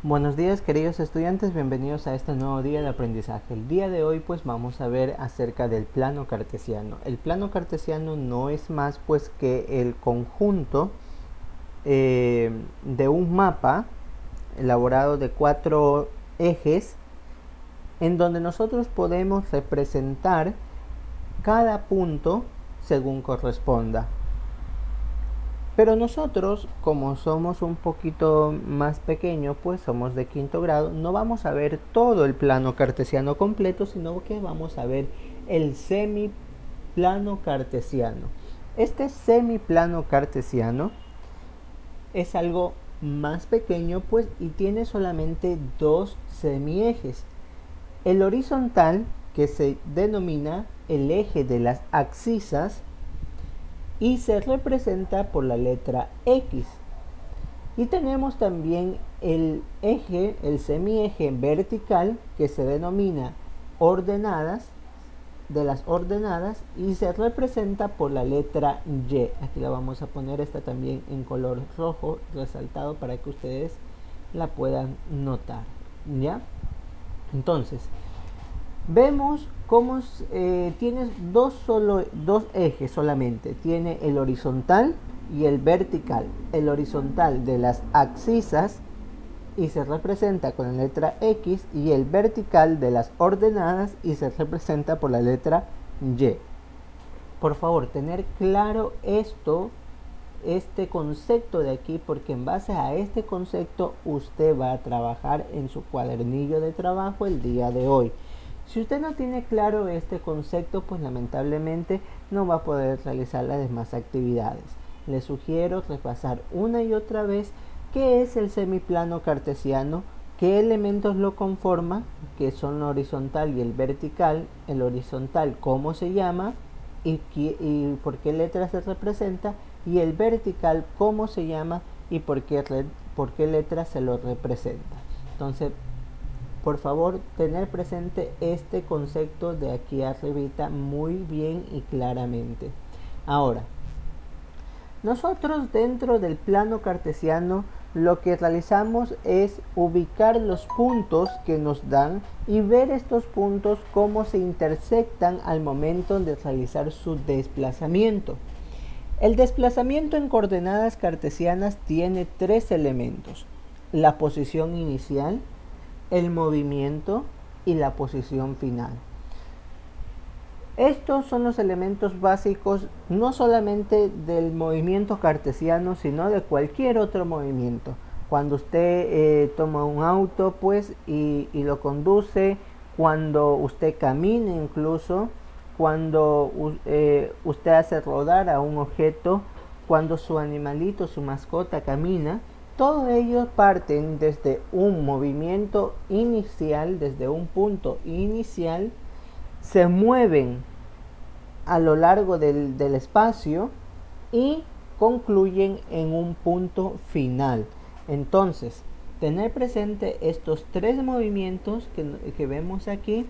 Buenos días queridos estudiantes, bienvenidos a este nuevo día de aprendizaje. El día de hoy pues vamos a ver acerca del plano cartesiano. El plano cartesiano no es más pues que el conjunto de un mapa elaborado de 4 ejes en donde nosotros podemos representar cada punto según corresponda. Pero nosotros, como somos un poquito más pequeños, pues somos de quinto grado, no vamos a ver todo el plano cartesiano completo, sino que vamos a ver el semiplano cartesiano. Este semiplano cartesiano es algo más pequeño, pues, y tiene solamente dos semiejes. El horizontal, que se denomina el eje de las abscisas, y se representa por la letra X. Y tenemos también el eje, el semieje vertical, que se denomina ordenadas, de las ordenadas, y se representa por la letra Y. Aquí la vamos a poner esta también en color rojo resaltado para que ustedes la puedan notar, ¿ya? Entonces, vemos cómo tienes dos ejes solamente. Tiene el horizontal y el vertical. El horizontal de las abscisas y se representa con la letra X, y el vertical de las ordenadas y se representa por la letra Y. Por favor, tener claro este concepto de aquí, porque en base a este concepto usted va a trabajar en su cuadernillo de trabajo el día de hoy. Si usted no tiene claro este concepto, pues lamentablemente no va a poder realizar las demás actividades. Le sugiero repasar una y otra vez qué es el semiplano cartesiano, qué elementos lo conforman, que son el horizontal y el vertical. El horizontal, cómo se llama y por qué letra se representa, y el vertical, cómo se llama y por qué letra se lo representa. Entonces, por favor, tener presente este concepto de aquí arribita muy bien y claramente. Ahora, nosotros dentro del plano cartesiano lo que realizamos es ubicar los puntos que nos dan y ver estos puntos cómo se intersectan al momento de realizar su desplazamiento. El desplazamiento en coordenadas cartesianas tiene tres elementos: la posición inicial, el movimiento y la posición final. Estos son los elementos básicos no solamente del movimiento cartesiano, sino de cualquier otro movimiento. Cuando usted toma un auto pues y lo conduce, cuando usted camina incluso, cuando usted hace rodar a un objeto, cuando su animalito, su mascota camina, todos ellos parten desde un movimiento inicial, desde un punto inicial, se mueven a lo largo del espacio y concluyen en un punto final. Entonces, tener presente estos tres movimientos que vemos aquí,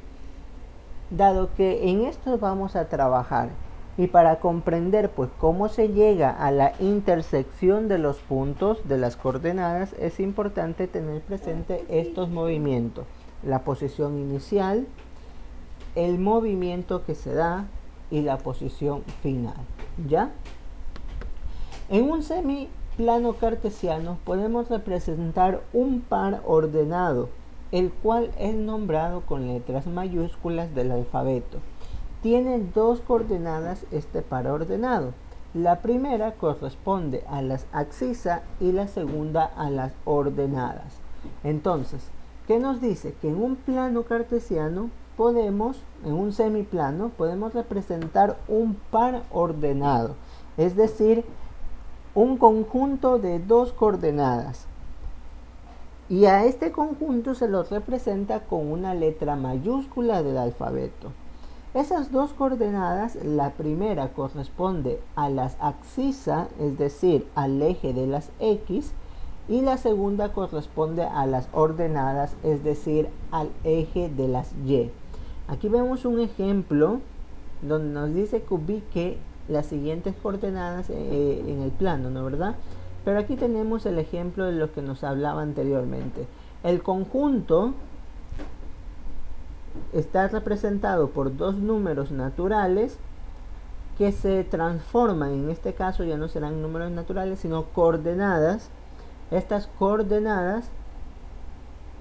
dado que en estos vamos a trabajar, y para comprender pues cómo se llega a la intersección de los puntos de las coordenadas, es importante tener presente estos movimientos: la posición inicial, el movimiento que se da y la posición final. ¿Ya? En un semiplano cartesiano podemos representar un par ordenado, el cual es nombrado con letras mayúsculas del alfabeto. Tiene dos coordenadas este par ordenado. La primera corresponde a las abscisas y la segunda a las ordenadas. Entonces, ¿qué nos dice? Que en un plano cartesiano en un semiplano, podemos representar un par ordenado, es decir, un conjunto de dos coordenadas. Y a este conjunto se lo representa con una letra mayúscula del alfabeto. Esas dos coordenadas, la primera corresponde a las abscisas, es decir, al eje de las X, y la segunda corresponde a las ordenadas, es decir, al eje de las Y. Aquí vemos un ejemplo donde nos dice que ubique las siguientes coordenadas en el plano, ¿no verdad? Pero aquí tenemos el ejemplo de lo que nos hablaba anteriormente. El conjunto está representado por dos números naturales que se transforman, en este caso ya no serán números naturales, sino coordenadas. Estas coordenadas,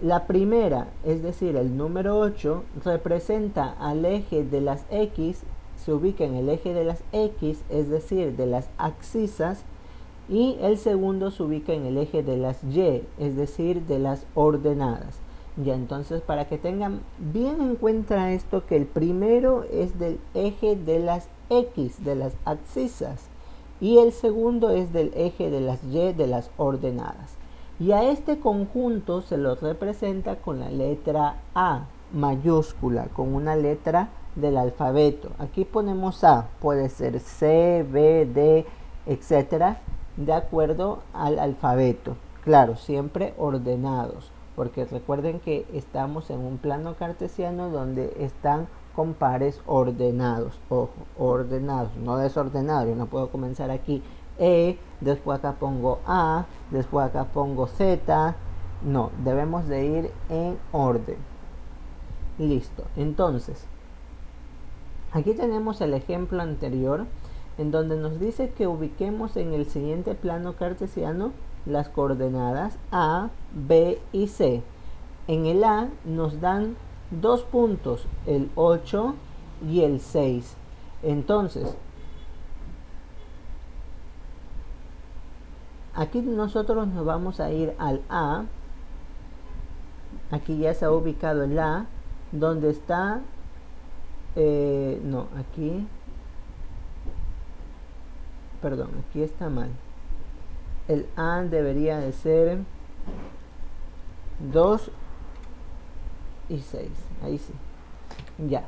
la primera, es decir, el número 8, representa al eje de las X, se ubica en el eje de las X, es decir, de las abscisas, y el segundo se ubica en el eje de las Y, es decir, de las ordenadas. Ya, entonces, para que tengan bien en cuenta esto, que el primero es del eje de las X, de las abscisas, y el segundo es del eje de las Y, de las ordenadas. Y a este conjunto se lo representa con la letra A mayúscula, con una letra del alfabeto. Aquí ponemos A, puede ser C, B, D, etcétera, de acuerdo al alfabeto. Claro, siempre ordenados, porque recuerden que estamos en un plano cartesiano donde están con pares ordenados. Ojo, ordenados, no desordenados. Yo no puedo comenzar aquí E, después acá pongo A, después acá pongo Z. No, debemos de ir en orden. Listo, entonces aquí tenemos el ejemplo anterior, en donde nos dice que ubiquemos en el siguiente plano cartesiano las coordenadas A, B y C. En el A nos dan dos puntos, el 8 y el 6. Entonces, aquí nosotros nos vamos a ir al A. Aquí ya se ha ubicado el A, donde está, no, aquí, perdón, aquí está mal. El A debería de ser 2 y 6, ahí sí, ya.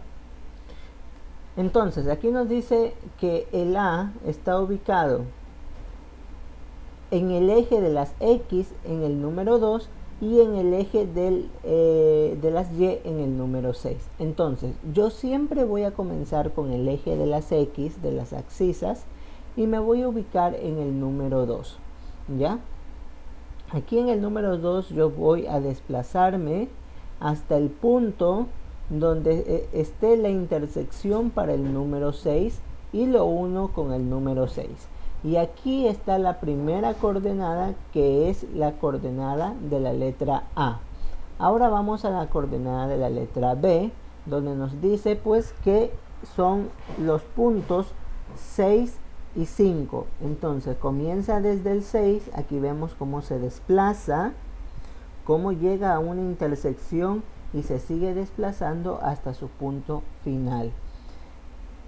Entonces, aquí nos dice que el A está ubicado en el eje de las X en el número 2 y en el eje de las Y en el número 6. Entonces, yo siempre voy a comenzar con el eje de las X, de las abscisas, y me voy a ubicar en el número 2, ¿ya? Aquí en el número 2 yo voy a desplazarme hasta el punto donde esté la intersección para el número 6 y lo uno con el número 6. Y aquí está la primera coordenada, que es la coordenada de la letra A. Ahora vamos a la coordenada de la letra B, donde nos dice pues que son los puntos 6 y 5. Entonces comienza desde el 6, aquí vemos cómo se desplaza, cómo llega a una intersección y se sigue desplazando hasta su punto final.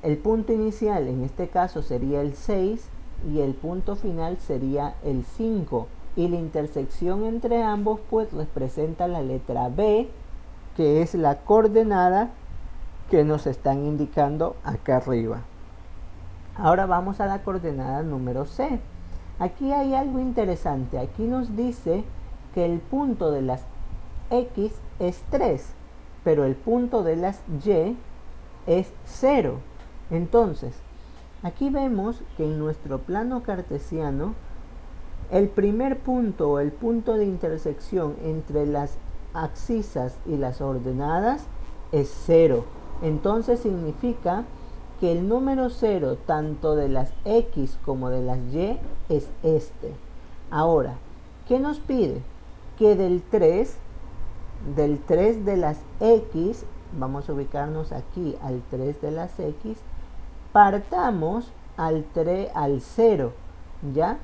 El punto inicial en este caso sería el 6 y el punto final sería el 5, y la intersección entre ambos pues representa la letra B, que es la coordenada que nos están indicando acá arriba. Ahora vamos a la coordenada número C. Aquí hay algo interesante. Aquí nos dice que el punto de las X es 3, pero el punto de las Y es 0. Entonces, aquí vemos que en nuestro plano cartesiano, el primer punto o el punto de intersección entre las abscisas y las ordenadas es 0. Entonces significa que el número 0 tanto de las X como de las Y es este. Ahora, ¿qué nos pide? Que del 3 de las X, vamos a ubicarnos aquí al 3 de las X, partamos al 0, ¿ya?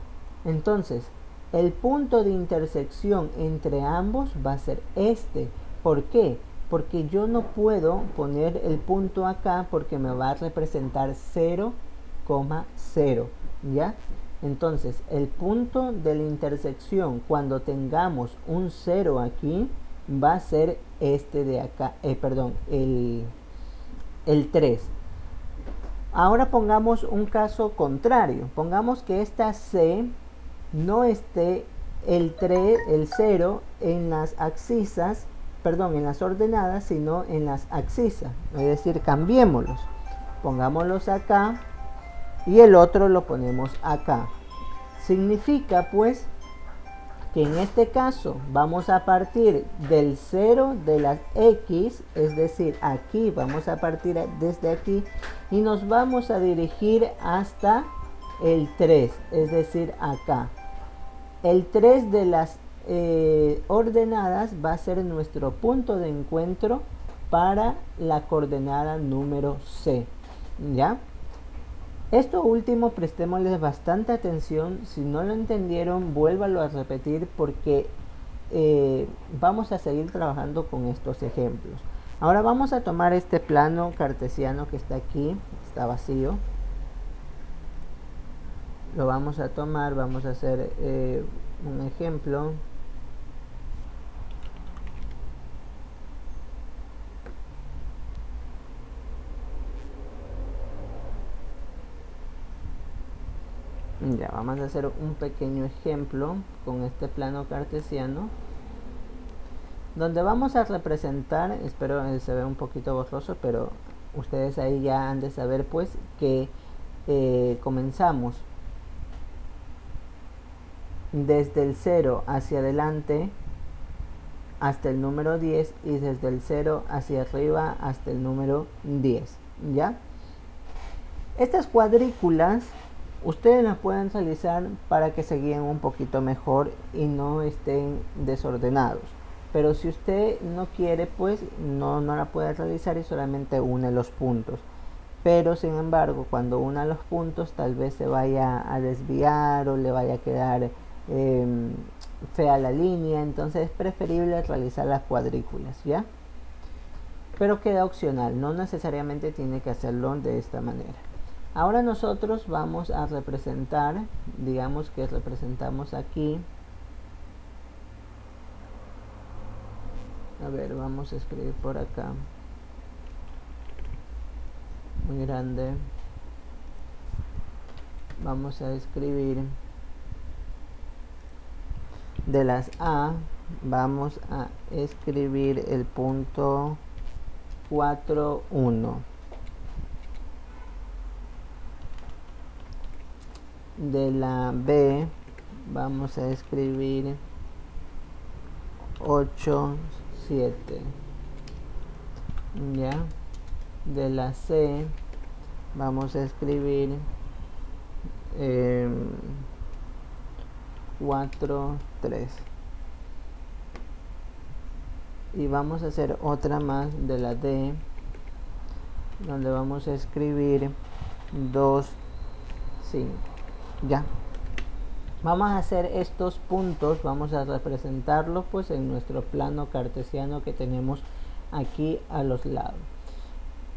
Entonces, el punto de intersección entre ambos va a ser este. ¿Por qué? Porque yo no puedo poner el punto acá porque me va a representar 0,0, ¿ya? Entonces, el punto de la intersección cuando tengamos un 0 aquí va a ser este de acá, el 3. Ahora pongamos un caso contrario. Pongamos que esta C no esté el 0 en las abscisas, en las ordenadas, sino en las abscisas. Es decir, cambiémoslos. Pongámoslos acá y el otro lo ponemos acá. Significa pues que en este caso vamos a partir del 0 de las x, es decir, aquí vamos a partir desde aquí y nos vamos a dirigir hasta el 3, es decir, acá. El 3 de las ordenadas va a ser nuestro punto de encuentro para la coordenada número C, ¿ya? Esto último prestémosles bastante atención. Si no lo entendieron, vuélvalo a repetir porque vamos a seguir trabajando con estos ejemplos. Ahora vamos a tomar este plano cartesiano que está aquí, está vacío. Lo vamos a tomar, vamos a hacer un ejemplo. Ya, vamos a hacer un pequeño ejemplo con este plano cartesiano donde vamos a representar, espero que se vea un poquito borroso, pero ustedes ahí ya han de saber pues que comenzamos desde el 0 hacia adelante hasta el número 10 y desde el 0 hacia arriba hasta el número 10, ¿ya? Estas cuadrículas ustedes las pueden realizar para que se guíen un poquito mejor y no estén desordenados. Pero si usted no quiere, pues no la puede realizar y solamente une los puntos. Pero sin embargo, cuando una los puntos, tal vez se vaya a desviar o le vaya a quedar fea la línea. Entonces es preferible realizar las cuadrículas, ¿ya? Pero queda opcional, no necesariamente tiene que hacerlo de esta manera. Ahora nosotros vamos a representar, digamos que representamos aquí. A ver, vamos a escribir por acá. Muy grande. Vamos a escribir de las A, vamos a escribir el punto 4, 1. De la B vamos a escribir 8, 7. Ya. De la C vamos a escribir 4, 3. Y vamos a hacer otra más de la D, donde vamos a escribir 2, 5. Ya. Vamos a hacer estos puntos, vamos a representarlos pues en nuestro plano cartesiano que tenemos aquí a los lados.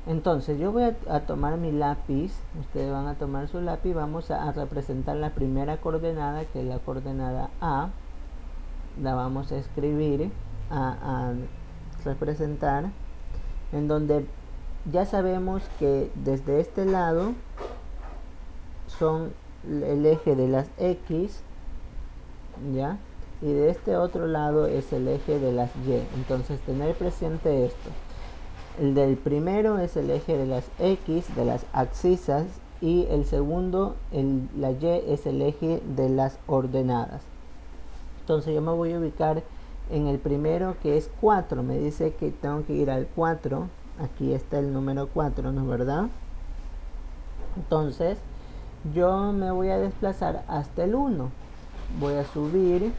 Entonces yo voy a tomar mi lápiz, ustedes van a tomar su lápiz, vamos a representar la primera coordenada, que es la coordenada A. La vamos a escribir, a representar, en donde ya sabemos que desde este lado son el eje de las X, ¿ya? Y de este otro lado es el eje de las Y. Entonces tener presente esto. El del primero es el eje de las X, de las abscisas, y el segundo, la Y, es el eje de las ordenadas. Entonces yo me voy a ubicar en el primero, que es 4. Me dice que tengo que ir al 4. Aquí está el número 4, ¿no es verdad? Entonces yo me voy a desplazar hasta el 1. Voy a subir,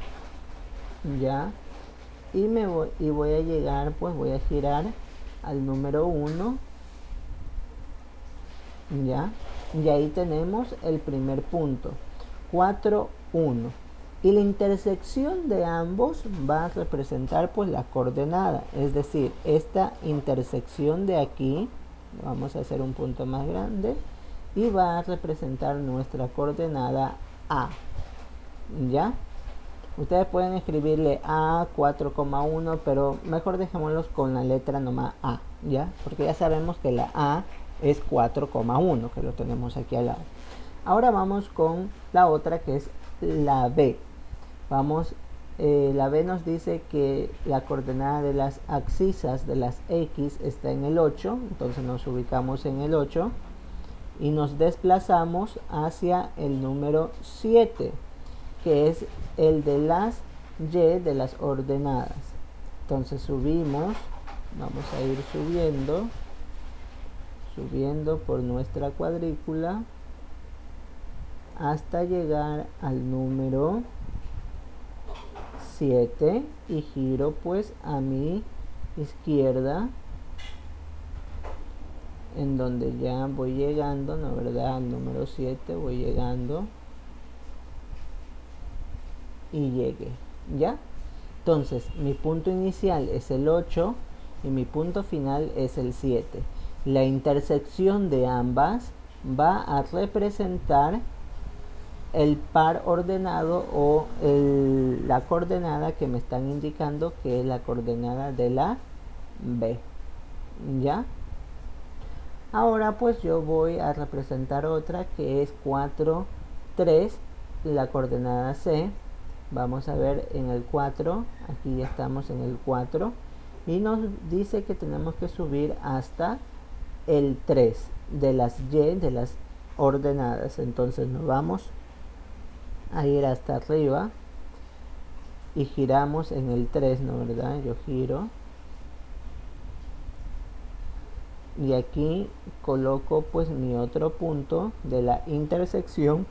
ya, y voy a llegar, pues voy a girar al número 1, ya, y ahí tenemos el primer punto, 4, 1. Y la intersección de ambos va a representar pues la coordenada, es decir, esta intersección de aquí, vamos a hacer un punto más grande, y va a representar nuestra coordenada A, ¿ya? Ustedes pueden escribirle A 4,1, pero mejor dejémoslos con la letra nomás A, ¿ya? Porque ya sabemos que la A es 4,1, que lo tenemos aquí al lado. Ahora vamos con la otra, que es la B. Vamos, la B nos dice que la coordenada de las abscisas de las X está en el 8, entonces nos ubicamos en el 8 y nos desplazamos hacia el número 7, que es el de las y de las ordenadas. Entonces subimos, vamos a ir subiendo por nuestra cuadrícula hasta llegar al número 7 y giro pues a mi izquierda, en donde ya voy llegando, ¿no verdad? Al número 7 voy llegando y llegué, ¿ya? Entonces mi punto inicial es el 8 y mi punto final es el 7. La intersección de ambas va a representar el par ordenado o la coordenada que me están indicando que es la coordenada de la B, ¿ya? Ahora pues yo voy a representar otra que es 4, 3, la coordenada C. Vamos a ver en el 4, aquí ya estamos en el 4 y nos dice que tenemos que subir hasta el 3 de las Y de las ordenadas. Entonces nos vamos a ir hasta arriba y giramos en el 3, ¿no verdad? Yo giro y aquí coloco pues mi otro punto de la intersección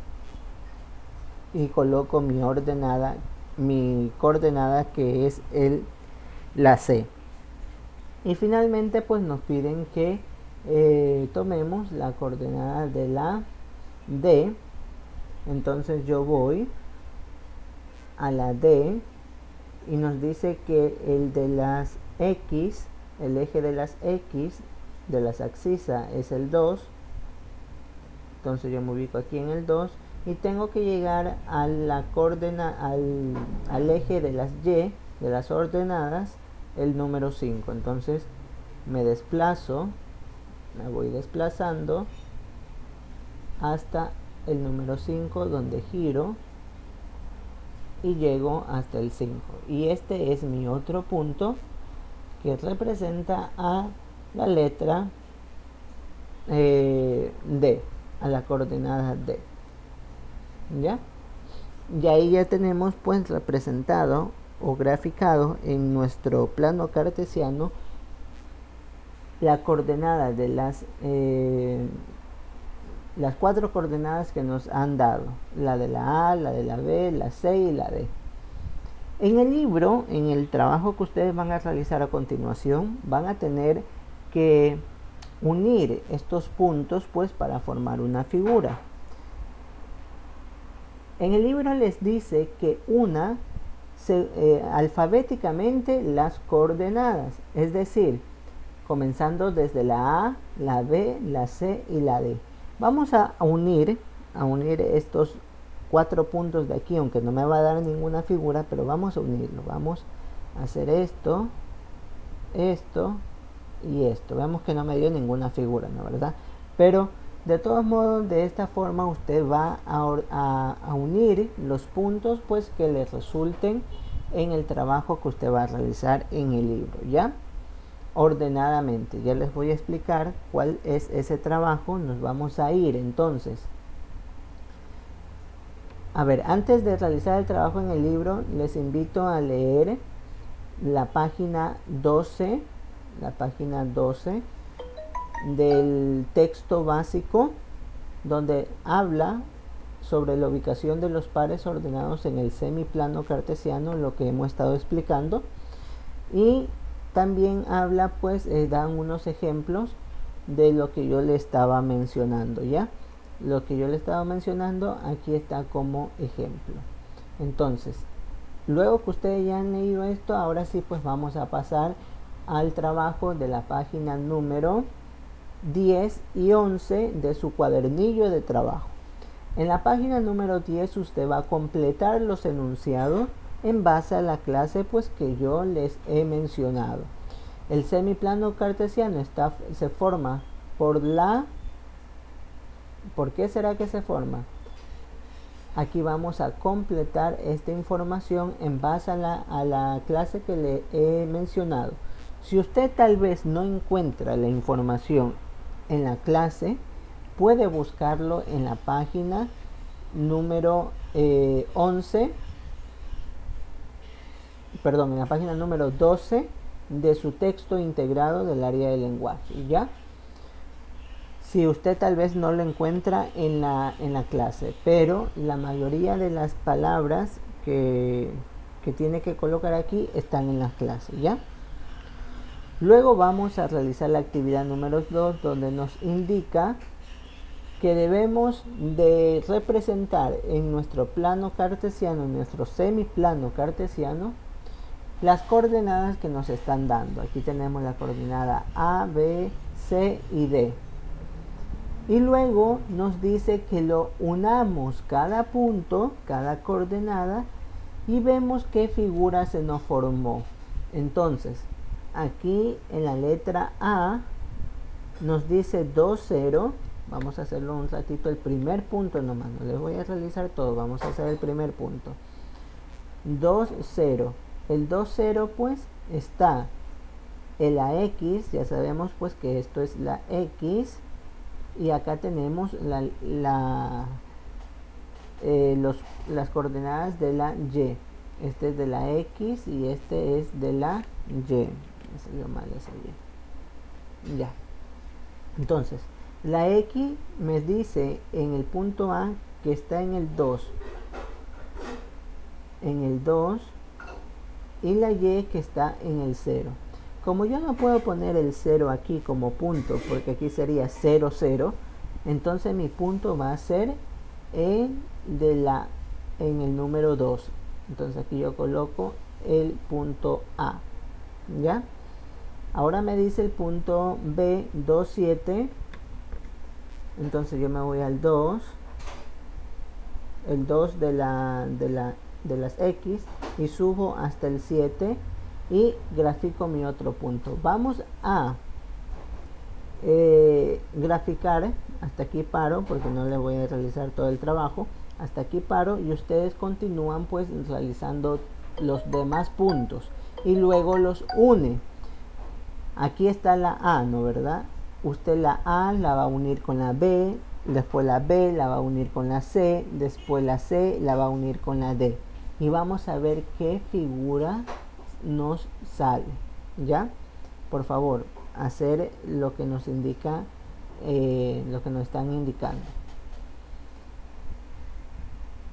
y coloco mi coordenada que es la C. Y finalmente pues nos piden que tomemos la coordenada de la D. Entonces yo voy a la D y nos dice que el de las X, el eje de las X de las abscisas es el 2. Entonces yo me ubico aquí en el 2 y tengo que llegar a la coordenada al eje de las Y de las ordenadas, el número 5. Entonces me voy desplazando hasta el número 5, donde giro y llego hasta el 5. Y este es mi otro punto que representa a la letra D, a la coordenada D, ¿ya? Y ahí ya tenemos pues representado o graficado en nuestro plano cartesiano la coordenada de las 4 coordenadas que nos han dado, la de la A, la de la B, la C y la D. En el libro, en el trabajo que ustedes van a realizar a continuación, van a tener que unir estos puntos pues para formar una figura. En el libro les dice que una alfabéticamente las coordenadas, es decir, comenzando desde la A, la B, la C y la D. Vamos a unir estos 4 puntos de aquí, aunque no me va a dar ninguna figura, pero vamos a unirlo. Vamos a hacer esto y esto. Vemos que no me dio ninguna figura, ¿no verdad? Pero de todos modos, de esta forma usted va a unir los puntos pues que le resulten en el trabajo que usted va a realizar en el libro, ¿ya? Ordenadamente. Ya les voy a explicar cuál es ese trabajo. Nos vamos a ir entonces. A ver, antes de realizar el trabajo en el libro, les invito a leer la página 12, del texto básico, donde habla sobre la ubicación de los pares ordenados en el semiplano cartesiano, lo que hemos estado explicando, y también habla pues dan unos ejemplos de lo que yo le estaba mencionando, ¿ya? Lo que yo le estaba mencionando aquí está como ejemplo. Entonces, luego que ustedes ya han leído esto, ahora sí pues vamos a pasar al trabajo de la página número 10 y 11 de su cuadernillo de trabajo. En la página número 10 usted va a completar los enunciados en base a la clase pues que yo les he mencionado. El semiplano cartesiano se forma ¿por qué será que se forma? Aquí vamos a completar esta información en base a la clase que le he mencionado. Si usted tal vez no encuentra la información en la clase, puede buscarlo en la página número 11 perdón, en la página número 12 de su texto integrado del área del lenguaje, ¿ya? Si usted tal vez no lo encuentra en la clase, pero la mayoría de las palabras que tiene que colocar aquí están en las clases, ¿ya? Luego vamos a realizar la actividad número 2, donde nos indica que debemos de representar en nuestro plano cartesiano, en nuestro semiplano cartesiano, las coordenadas que nos están dando. Aquí tenemos la coordenada A, B, C y D. Y luego nos dice que lo unamos cada punto, cada coordenada, y vemos qué figura se nos formó. Entonces, aquí en la letra A nos dice 2, 0. Vamos a hacerlo un ratito, el primer punto nomás. No les voy a realizar todo, vamos a hacer el primer punto. 2, 0. El 2, 0 pues está en la X, ya sabemos pues que esto es la X. Y acá tenemos las coordenadas de la Y. Este es de la X y este es de la Y. Me salió mal esa Y. Ya. Entonces, la X me dice en el punto A que está en el 2. En el 2. Y la Y que está en el 0. Como yo no puedo poner el 0 aquí como punto, porque aquí sería 0, 0, entonces mi punto va a ser en el número 2. Entonces aquí yo coloco el punto A. ¿Ya? Ahora me dice el punto B, 2, 7. Entonces yo me voy al 2. El 2 de las X y subo hasta el 7 y grafico mi otro punto. Vamos a graficar, hasta aquí paro porque no le voy a realizar todo el trabajo, hasta aquí paro y ustedes continúan pues realizando los demás puntos y luego los une. Aquí está la A, ¿no verdad? Usted la A la va a unir con la B, después la B la va a unir con la C, después la C la va a unir con la D y vamos a ver qué figura nos sale. ¿Ya? Por favor, hacer lo que nos indica, lo que nos están indicando.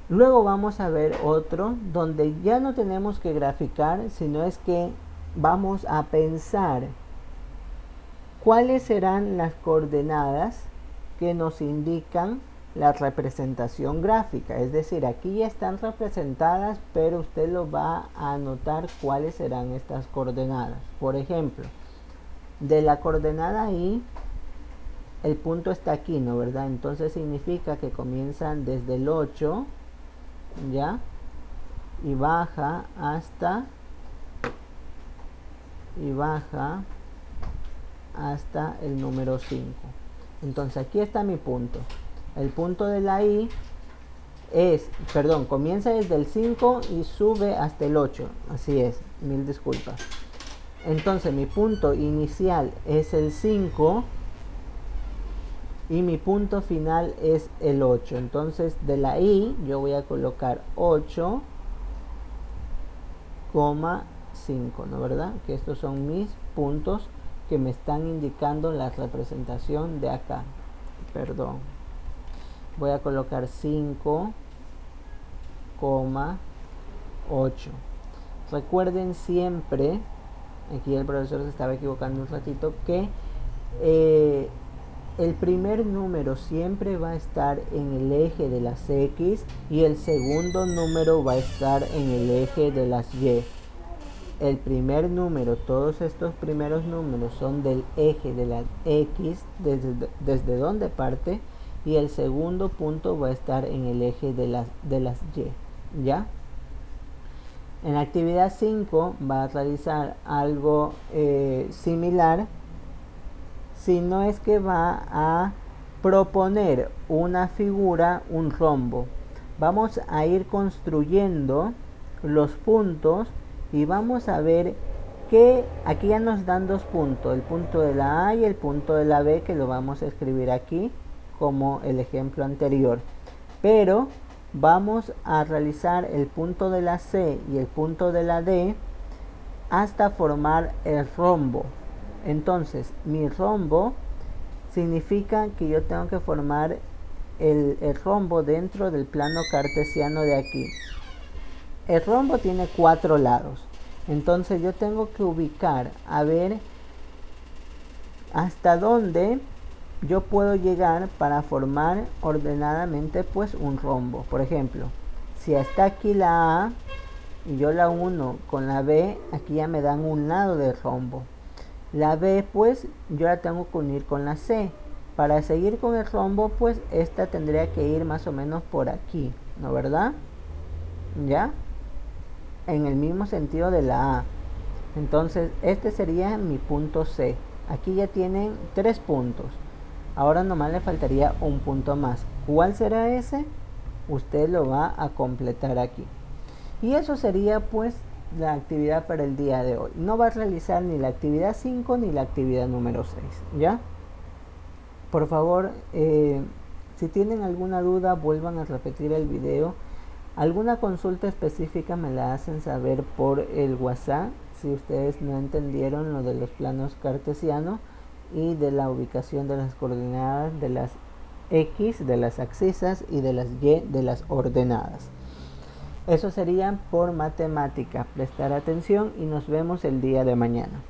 Luego vamos a ver otro donde ya no tenemos que graficar, sino es que vamos a pensar cuáles serán las coordenadas que nos indican la representación gráfica. Es decir, aquí ya están representadas, pero usted lo va a anotar cuáles serán estas coordenadas. Por ejemplo, de la coordenada I, el punto está aquí, ¿no verdad? Entonces significa que comienzan desde el 8, ¿ya? Y baja hasta el número 5. Entonces aquí está mi punto. El punto de la I comienza desde el 5 y sube hasta el 8. Así es, mil disculpas. Entonces mi punto inicial es el 5 y mi punto final es el 8. Entonces de la I yo voy a colocar 8,5, ¿no verdad? Que estos son mis puntos que me están indicando la representación de acá. Perdón. Voy a colocar 5,8. Recuerden siempre, aquí el profesor se estaba equivocando un ratito, que el primer número siempre va a estar en el eje de las X y el segundo número va a estar en el eje de las Y. El primer número, todos estos primeros números son del eje de las X, desde donde parte, y el segundo punto va a estar en el eje de las Y. ¿Ya? En la actividad 5 va a realizar algo similar, si no es que va a proponer una figura, un rombo. Vamos a ir construyendo los puntos y vamos a ver que aquí ya nos dan dos puntos, el punto de la A y el punto de la B, que lo vamos a escribir aquí como el ejemplo anterior, pero vamos a realizar el punto de la C y el punto de la D hasta formar el rombo. Entonces, mi rombo significa que yo tengo que formar el rombo dentro del plano cartesiano de aquí. El rombo tiene 4 lados. Entonces yo tengo que ubicar, a ver hasta dónde yo puedo llegar para formar ordenadamente pues un rombo. Por ejemplo, si está aquí la A y yo la uno con la B, aquí ya me dan un lado del rombo. La B pues yo la tengo que unir con la C. Para seguir con el rombo pues esta tendría que ir más o menos por aquí, ¿no verdad? ¿Ya? En el mismo sentido de la A. Entonces este sería mi punto C. Aquí ya tienen 3 puntos. Ahora nomás le faltaría un punto más. ¿Cuál será ese? Usted lo va a completar aquí. Y eso sería pues la actividad para el día de hoy. No va a realizar ni la actividad 5 ni la actividad número 6. ¿Ya? Por favor, si tienen alguna duda, vuelvan a repetir el video. Alguna consulta específica me la hacen saber por el WhatsApp si ustedes no entendieron lo de los planos cartesianos y de la ubicación de las coordenadas de las X, de las abscisas y de las Y de las ordenadas. Eso sería por matemática. Prestar atención y nos vemos el día de mañana.